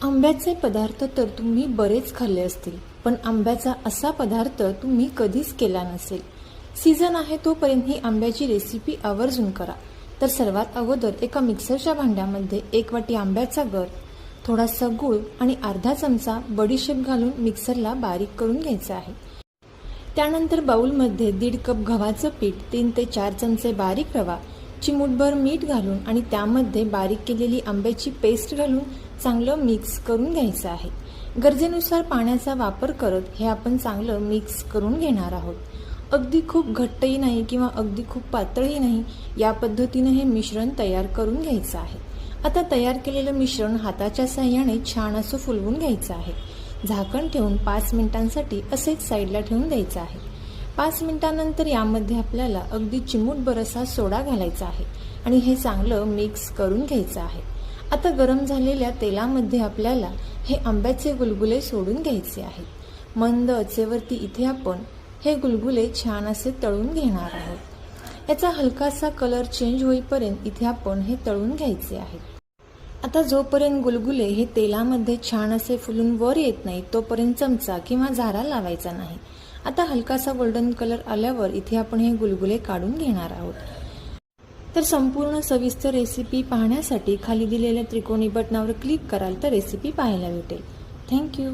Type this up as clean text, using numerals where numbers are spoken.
आंब्याचे पदार्थ तर तुम्ही बरेच खाल्ले असतील, पण आंब्याचा असा पदार्थ तुम्ही कधीच केला नसेल. सीझन आहे तोपर्यंत ही आंब्याची रेसिपी आवर्जून करा. तर सर्वात अगोदर एका मिक्सरच्या भांड्यामध्ये 1 वाटी आंब्याचा गर, थोडासा गूळ आणि अर्धा चमचा बडीशेप घालून मिक्सरला बारीक करून घ्यायचा आहे. त्यानंतर बाउलमध्ये 1.5 कप गव्हाचं पीठ, 3 ते 4 चमचे बारीक रवा, चिमूटभर मीठ घालून आणि त्यामध्ये बारीक केलेली आंब्याची पेस्ट घालून चांगलं मिक्स करून घ्यायचं आहे. गरजेनुसार पाण्याचा वापर करत हे आपण चांगलं मिक्स करून घेणार आहोत. अगदी खूप घट्टही नाही किंवा अगदी खूप पातळही नाही, या पद्धतीने हे मिश्रण तयार करून घ्यायचं आहे. आता तयार केलेलं मिश्रण हाताच्या साहाय्याने छान असं फुलवून घ्यायचं आहे. झाकण ठेवून 5 मिनिटांसाठी असेच साईडला ठेवून द्यायचं आहे. 5 मिनिटांनंतर यामध्ये आपल्याला अगदी चिमूटभर असा सोडा घालायचा आहे आणि हे चांगलं मिक्स करून घ्यायचं आहे. आता गरम झालेल्या तेलामध्ये आपल्याला हे आंब्याचे गुलगुले सोडून घ्यायचे आहेत. मंद आचेवरती इथे आपण हे गुलगुले छान असे तळून घेणार आहोत. याचा हलकासा कलर चेंज होईपर्यंत इथे आपण हे तळून घ्यायचे आहेत. आता जोपर्यंत गुलगुले हे तेलामध्ये छान असे फुलून वर येत नाही तोपर्यंत चमचा किंवा झारा लावायचा नाही. आता हलकासा गोल्डन कलर आल्यावर इथे आपण हे गुलगुले काढून घेणार आहोत. तर संपूर्ण सविस्तर रेसिपी पाहण्यासाठी खाली दिलेल्या त्रिकोणी बटनावर क्लिक कराल तर रेसिपी पाहायला भेटेल. थँक्यू.